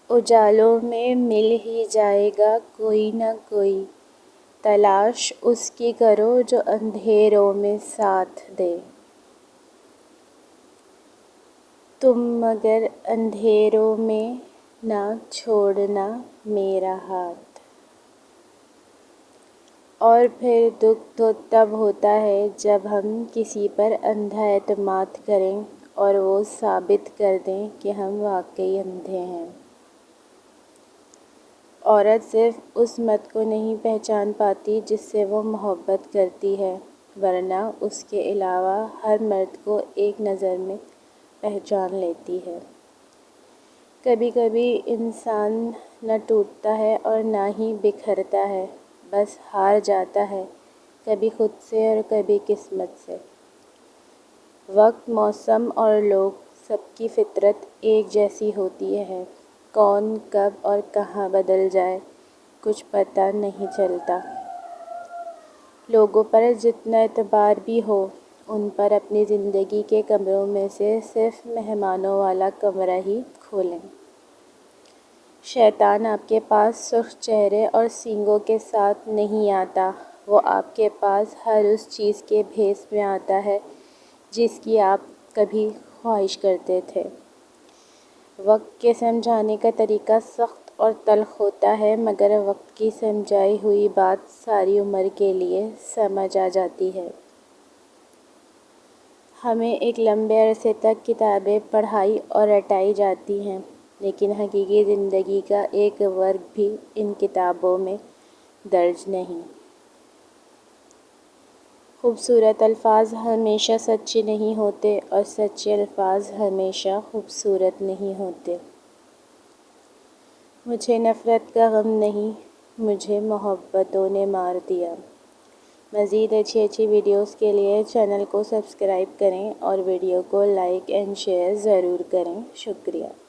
اجالوں میں مل ہی جائے گا کوئی نہ کوئی، تلاش اس کی کرو جو اندھیروں میں ساتھ دے۔ تم مگر اندھیروں میں نہ چھوڑنا میرا ہاتھ۔ اور پھر دکھ تو تب ہوتا ہے جب ہم کسی پر اندھا اعتماد کریں اور وہ ثابت کر دیں کہ ہم واقعی اندھے ہیں۔ عورت صرف اس مرد کو نہیں پہچان پاتی جس سے وہ محبت کرتی ہے، ورنہ اس کے علاوہ ہر مرد کو ایک نظر میں پہچان لیتی ہے۔ کبھی کبھی انسان نہ ٹوٹتا ہے اور نہ ہی بکھرتا ہے، بس ہار جاتا ہے، کبھی خود سے اور کبھی قسمت سے۔ وقت، موسم اور لوگ، سب کی فطرت ایک جیسی ہوتی ہے، کون کب اور کہاں بدل جائے کچھ پتہ نہیں چلتا۔ لوگوں پر جتنا اعتبار بھی ہو، ان پر اپنی زندگی کے کمروں میں سے صرف مہمانوں والا کمرہ ہی کھولیں۔ شیطان آپ کے پاس سرخ چہرے اور سینگوں کے ساتھ نہیں آتا، وہ آپ کے پاس ہر اس چیز کے بھیس میں آتا ہے جس کی آپ کبھی خواہش کرتے تھے۔ وقت کے سمجھانے کا طریقہ سخت اور تلخ ہوتا ہے، مگر وقت کی سمجھائی ہوئی بات ساری عمر کے لیے سمجھ آ جاتی ہے۔ ہمیں ایک لمبے عرصے تک کتابیں پڑھائی اور رٹائی جاتی ہیں، لیکن حقیقی زندگی کا ایک ورگ بھی ان کتابوں میں درج نہیں۔ خوبصورت الفاظ ہمیشہ سچے نہیں ہوتے اور سچے الفاظ ہمیشہ خوبصورت نہیں ہوتے۔ مجھے نفرت کا غم نہیں، مجھے محبتوں نے مار دیا۔ مزید اچھی ویڈیوز کے لیے چینل کو سبسکرائب کریں اور ویڈیو کو لائک اینڈ شیئر ضرور کریں۔ شکریہ۔